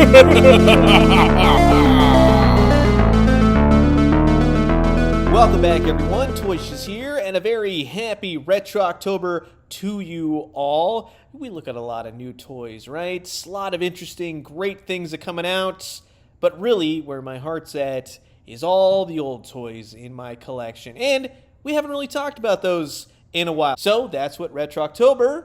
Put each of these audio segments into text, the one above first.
Welcome back, everyone. Retroshiz here, and a very happy RETROctober to you all. We look at a lot of new toys, right? A lot of interesting, great things are coming out. But really, where my heart's at is all the old toys in my collection. And we haven't really talked about those in a while. So that's what RETROctober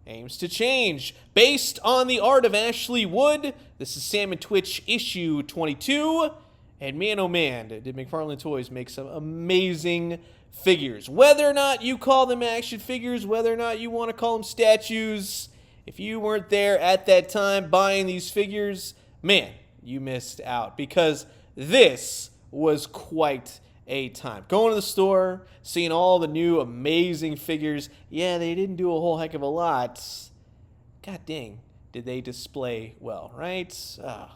aims to change. Based on the art of Ashley Wood, this is Sam and Twitch issue 22. And man, oh man, did McFarlane Toys make some amazing figures. Whether or not you call them action figures, whether or not you want to call them statues, if you weren't there at that time buying these figures, man, you missed out. Because this was quite a time. Going to the store, seeing all the new amazing figures. Yeah, they didn't do a whole heck of a lot. God dang, did they display well, right?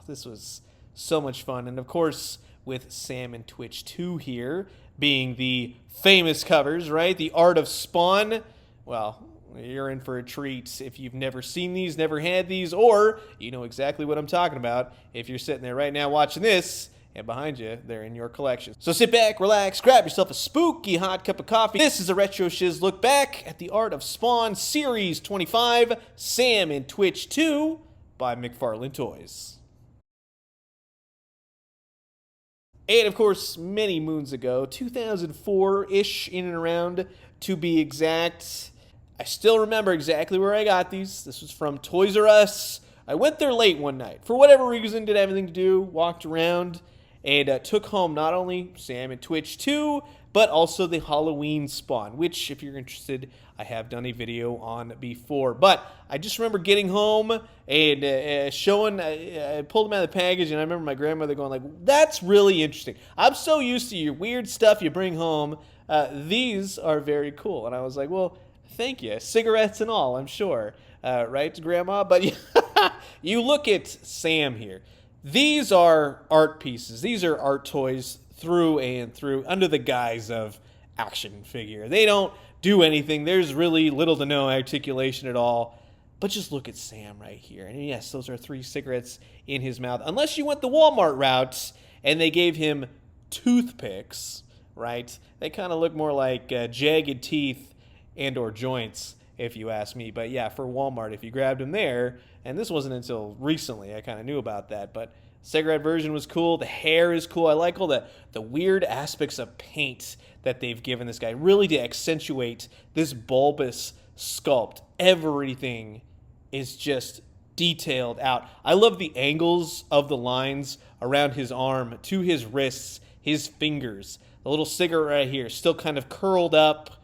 This was so much fun. And of course, with Sam and Twitch 2 here being the famous covers, right? The Art of Spawn. Well, you're in for a treat if you've never seen these, never had these, or you know exactly what I'm talking about if you're sitting there right now watching this and behind you, they're in your collection. So sit back, relax, grab yourself a spooky hot cup of coffee. This is a Retroshiz look back at the Art of Spawn Series 25, Sam and Twitch 2 by McFarlane Toys. And of course, many moons ago, 2004-ish in and around to be exact, I still remember exactly where I got these. This was from Toys R Us. I went there late one night. For whatever reason, didn't have anything to do, walked around, and took home not only Sam and Twitch 2, but also the Halloween Spawn, which, if you're interested, I have done a video on before. But I just remember getting home and showing, I pulled them out of the package, and I remember my grandmother going like, that's really interesting. I'm so used to your weird stuff you bring home. These are very cool. And I was like, well, thank you. Cigarettes and all, I'm sure. Right, Grandma? But you look at Sam here. These are art pieces. These are art toys through and through under the guise of action figure. They don't do anything. There's really little to no articulation at all. But just look at Sam right here. And yes, those are 3 cigarettes in his mouth. Unless you went the Walmart route and they gave him toothpicks, right? They kind of look more like jagged teeth and or joints, if you ask me. But yeah, for Walmart, if you grabbed him there, and this wasn't until recently I kind of knew about that, but cigarette version was cool. The hair is cool. I like all the weird aspects of paint that they've given this guy, really to accentuate this bulbous sculpt. Everything is just detailed out. I love the angles of the lines around his arm to his wrists, his fingers. The little cigarette right here, still kind of curled up.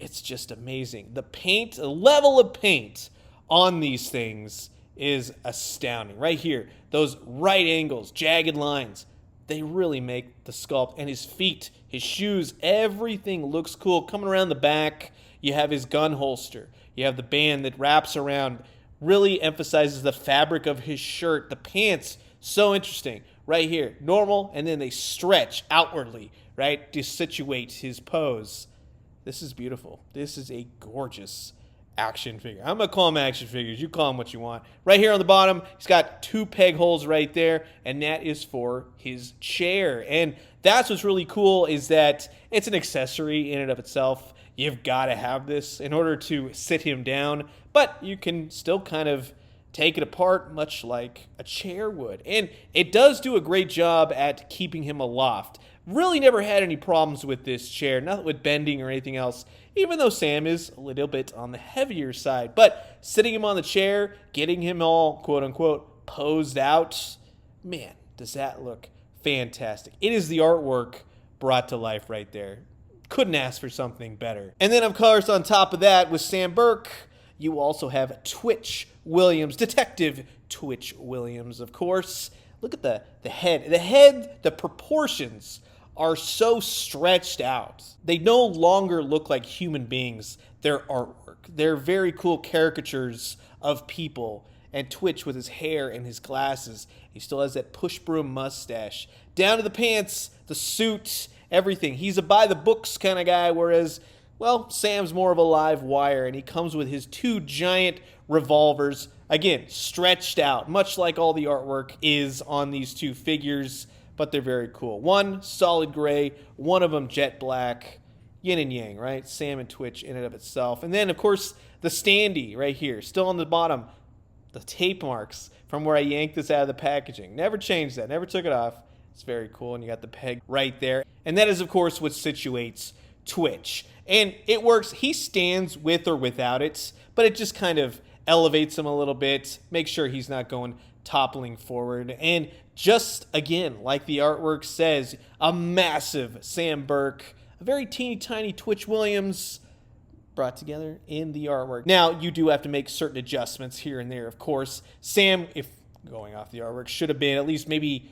It's just amazing. The paint, the level of paint on these things is astounding. Right here, those right angles, jagged lines, they really make the sculpt. And his feet, his shoes, everything looks cool. Coming around the back, you have his gun holster. You have the band that wraps around, really emphasizes the fabric of his shirt. The pants, so interesting. Right here, normal, and then they stretch outwardly, right, to situate his pose. This is beautiful. This is a gorgeous action figure. I'm going to call them action figures. You call them what you want. Right here on the bottom, he's got 2 peg holes right there, and that is for his chair. And that's what's really cool, is that it's an accessory in and of itself. You've got to have this in order to sit him down, but you can still kind of take it apart much like a chair would. And it does do a great job at keeping him aloft. Really never had any problems with this chair, not with bending or anything else, even though Sam is a little bit on the heavier side. But sitting him on the chair, getting him all, quote-unquote, posed out, man, does that look fantastic. It is the artwork brought to life right there. Couldn't ask for something better. And then, of course, on top of that, with Sam Burke, you also have Twitch Williams, Detective Twitch Williams, of course. Look at the head. The head, the proportions are so stretched out. They no longer look like human beings. They're artwork. They're very cool caricatures of people. And Twitch with his hair and his glasses. He still has that push broom mustache. Down to the pants, the suit, everything. He's a by-the-books kind of guy, whereas, well, Sam's more of a live wire, and he comes with his 2 giant revolvers. again, stretched out, much like all the artwork is on these two figures, but they're very cool. One solid gray, one of them jet black. Yin and yang, right? Sam and Twitch in and of itself. And then, of course, the standee right here, still on the bottom. The tape marks from where I yanked this out of the packaging. Never changed that, never took it off. It's very cool, and you got the peg right there. And that is, of course, what situates Twitch. And it works. He stands with or without it, but it just kind of elevates him a little bit. Make sure he's not going toppling forward. And just, again, like the artwork says, a massive Sam Burke, a very teeny tiny Twitch Williams brought together in the artwork. Now, you do have to make certain adjustments here and there, of course. Sam, if going off the artwork, should have been at least maybe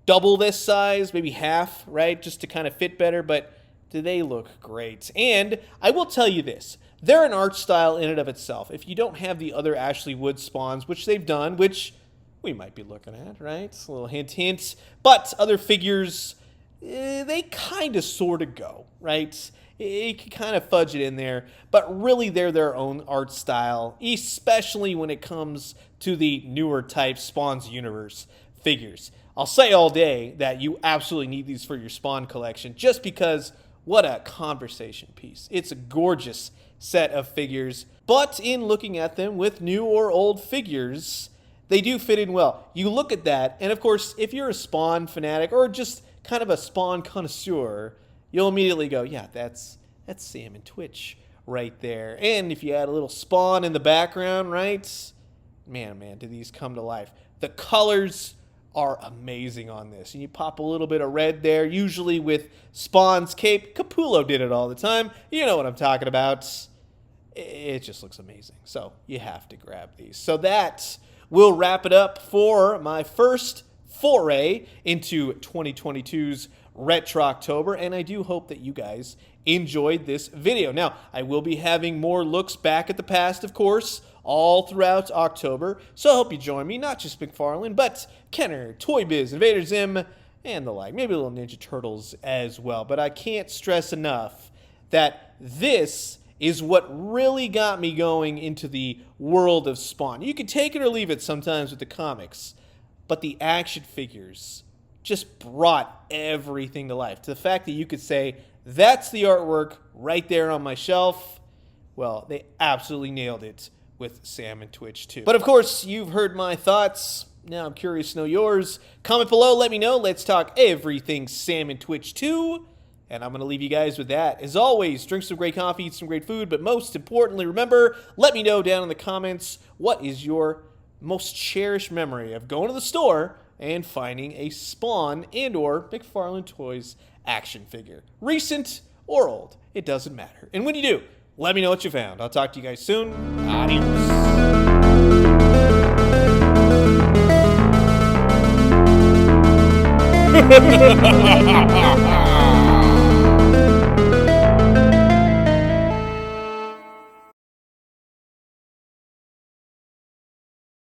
double this size, maybe half, right? Just to kind of fit better, but do they look great? And I will tell you this, they're an art style in and of itself. If you don't have the other Ashley Wood spawns, which they've done, which we might be looking at, right? A little hint, hint. But other figures, they kind of sort of go, right? You can kind of fudge it in there, but really they're their own art style, especially when it comes to the newer type Spawns Universe figures. I'll say all day that you absolutely need these for your Spawn collection, just because what a conversation piece. It's a gorgeous set of figures, but in looking at them with new or old figures, they do fit in well. You look at that, and of course, if you're a Spawn fanatic or just kind of a Spawn connoisseur, you'll immediately go, yeah, that's Sam and Twitch right there. And if you add a little Spawn in the background, right? Man, do these come to life. The colors are amazing on this. And you pop a little bit of red there, usually with Spawn's cape. Capullo did it all the time. You know what I'm talking about. It just looks amazing. So you have to grab these. So that will wrap it up for my first foray into 2022's RETROctober, and I do hope that you guys enjoyed this video. Now, I will be having more looks back at the past, of course, all throughout October, so I hope you join me, not just McFarlane, but Kenner, Toy Biz, Invader Zim, and the like. Maybe a little Ninja Turtles as well, but I can't stress enough that this is what really got me going into the world of Spawn. You can take it or leave it sometimes with the comics, but the action figures just brought everything to life. To the fact that you could say, that's the artwork right there on my shelf. Well, they absolutely nailed it with Sam and Twitch too. But of course, you've heard my thoughts. Now I'm curious to know yours. Comment below, let me know. Let's talk everything Sam and Twitch too. And I'm going to leave you guys with that. As always, drink some great coffee, eat some great food, but most importantly, remember, let me know down in the comments, what is your most cherished memory of going to the store and finding a Spawn and or McFarlane Toys action figure. Recent or old, it doesn't matter. And when you do, let me know what you found. I'll talk to you guys soon. Adios.